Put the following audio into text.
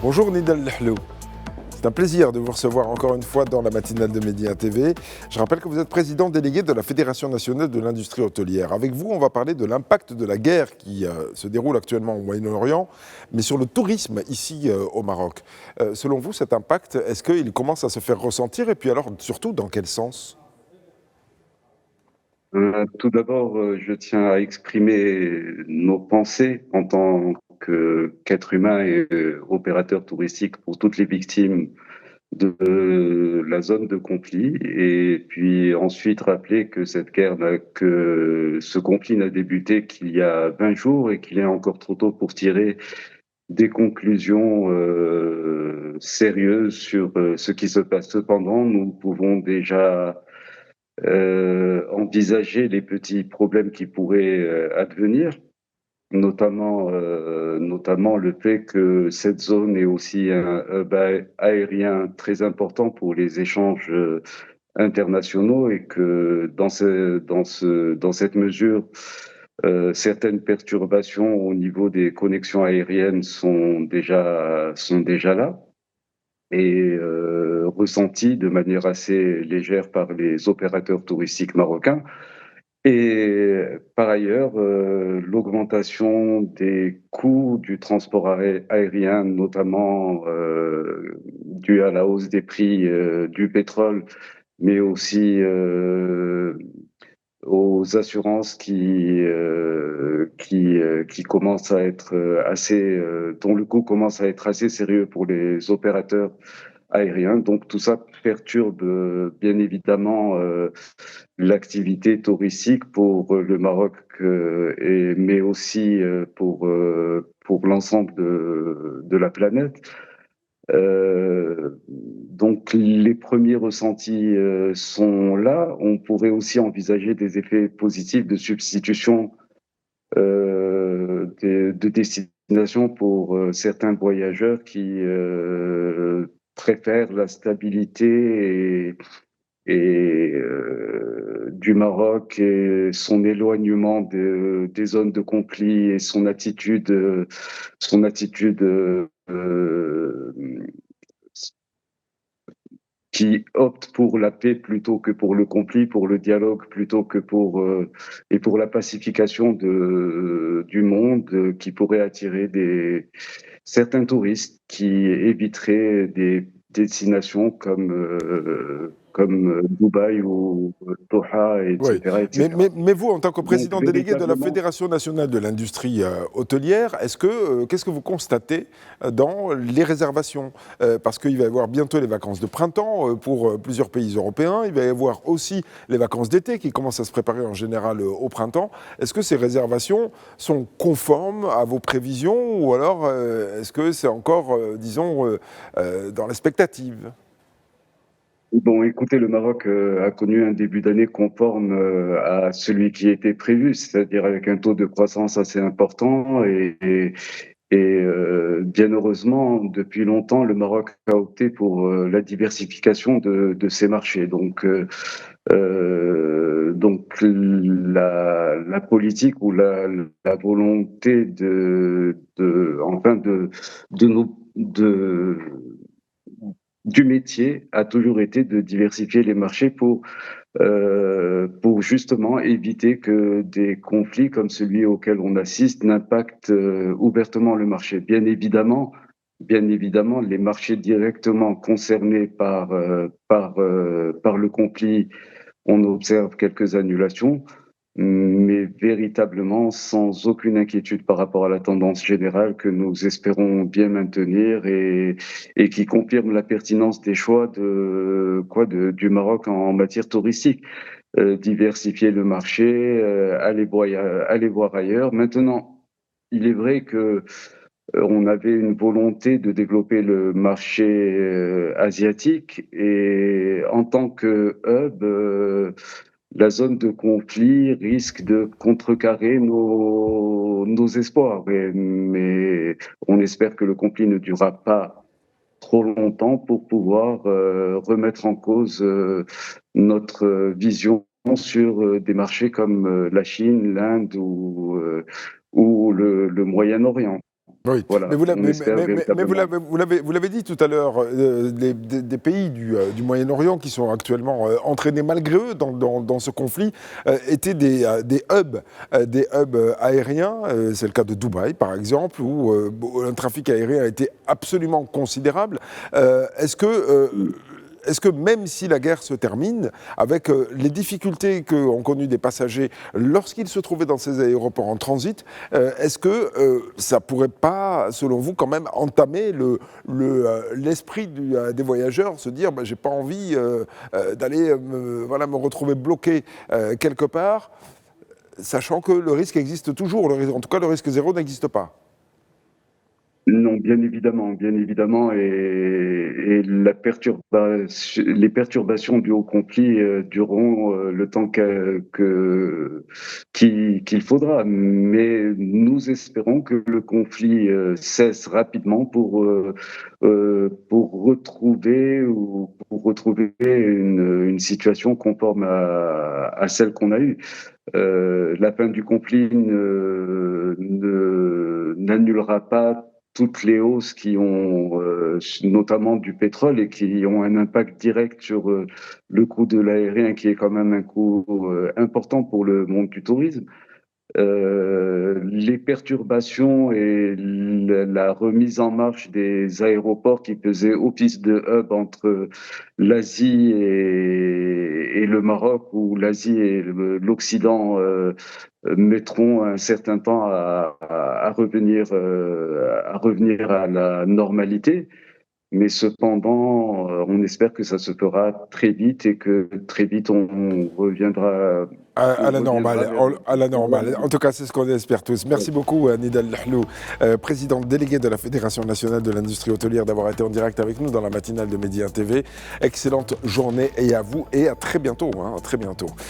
Bonjour Nidal Lehlou. C'est un plaisir de vous recevoir encore une fois dans la matinale de Média TV. Je rappelle que vous êtes président délégué de la Fédération nationale de l'industrie hôtelière. Avec vous, on va parler de l'impact de la guerre qui se déroule actuellement au Moyen-Orient, mais sur le tourisme ici au Maroc. Selon vous, cet impact, est-ce qu'il commence à se faire ressentir? Et puis alors, surtout, dans quel sens? Tout d'abord, je tiens à exprimer nos pensées en tant qu'être humain et opérateur touristique pour toutes les victimes de la zone de conflit. Et puis ensuite rappeler que ce conflit n'a débuté qu'il y a 20 jours et qu'il est encore trop tôt pour tirer des conclusions sérieuses sur ce qui se passe. Cependant, nous pouvons déjà envisager les petits problèmes qui pourraient advenir, notamment le fait que cette zone est aussi un hub aérien très important pour les échanges internationaux et que dans cette mesure, certaines perturbations au niveau des connexions aériennes sont déjà là et ressenties de manière assez légère par les opérateurs touristiques marocains. Et par ailleurs, l'augmentation des coûts du transport aérien, notamment due à la hausse des prix du pétrole, mais aussi aux assurances qui commencent à être dont le coût commence à être assez sérieux pour les opérateurs aériens. Donc tout ça perturbe bien évidemment l'activité touristique pour le Maroc, mais aussi pour l'ensemble de la planète. Donc les premiers ressentis sont là. On pourrait aussi envisager des effets positifs de substitution de destination pour certains voyageurs qui préfèrent la stabilité du Maroc et son éloignement des zones de conflit et son attitude qui opte pour la paix plutôt que pour le conflit, pour le dialogue plutôt que pour la pacification du monde, qui pourrait attirer certains touristes qui éviteraient des destinations comme Dubaï ou Doha, Oui, etc., mais, etc. mais, mais vous, en tant que Donc président délégué de la véritablement, Fédération nationale de l'industrie hôtelière, qu'est-ce que vous constatez dans les réservations? Parce qu'il va y avoir bientôt les vacances de printemps pour plusieurs pays européens, il va y avoir aussi les vacances d'été qui commencent à se préparer en général au printemps. Est-ce que ces réservations sont conformes à vos prévisions ou alors est-ce que c'est encore, disons, dans l'expectative? bon, écoutez, le Maroc a connu un début d'année conforme à celui qui était prévu, c'est-à-dire avec un taux de croissance assez important et bien heureusement, depuis longtemps, le Maroc a opté pour la diversification de ses marchés. Donc la politique ou la volonté enfin de nos, de, du métier a toujours été de diversifier les marchés pour justement éviter que des conflits comme celui auquel on assiste n'impactent ouvertement le marché. Bien évidemment, les marchés directement concernés par le conflit, on observe quelques annulations, mais véritablement sans aucune inquiétude par rapport à la tendance générale que nous espérons bien maintenir et qui confirme la pertinence des choix du Maroc en matière touristique. Diversifier le marché, aller voir ailleurs. Maintenant, il est vrai que on avait une volonté de développer le marché asiatique et en tant que hub, la zone de conflit risque de contrecarrer nos espoirs. Mais on espère que le conflit ne durera pas trop longtemps pour pouvoir remettre en cause notre vision sur des marchés comme la Chine, l'Inde ou le Moyen-Orient. Oui, Voilà, mais on espère véritablement. vous l'avez dit tout à l'heure, des pays du Moyen-Orient qui sont actuellement entraînés malgré eux dans ce conflit étaient des hubs aériens. C'est le cas de Dubaï, par exemple, où un trafic aérien a été absolument considérable. Est-ce que est-ce que même si la guerre se termine, avec les difficultés qu'ont connues des passagers lorsqu'ils se trouvaient dans ces aéroports en transit, est-ce que ça pourrait pas, selon vous, quand même entamer l'esprit des voyageurs, se dire bah, j'ai pas envie d'aller me retrouver bloqué quelque part, sachant que le risque existe toujours, en tout cas le risque zéro n'existe pas. Non, bien évidemment, et les perturbations dues au conflit dureront le temps qu'il faudra. Mais nous espérons que le conflit cesse rapidement pour retrouver une situation conforme à celle qu'on a eue. La fin du conflit n'annulera pas toutes les hausses qui ont, notamment du pétrole, et qui ont un impact direct sur le coût de l'aérien, qui est quand même un coût important pour le monde du tourisme. Les perturbations et la remise en marche des aéroports qui faisaient office de hub entre l'Asie et le Maroc, ou l'Asie et l'Occident, mettront un certain temps à revenir à la normalité. Mais cependant, on espère que ça se fera très vite, et que très vite À on la reviendra normale, vers une à la normale. En normalité. tout cas, c'est ce qu'on espère tous. Merci beaucoup, Nidal Lahlou, présidente déléguée de la Fédération nationale de l'industrie hôtelière, d'avoir été en direct avec nous dans la matinale de Média TV. Excellente journée et à vous, et à très bientôt. À très bientôt.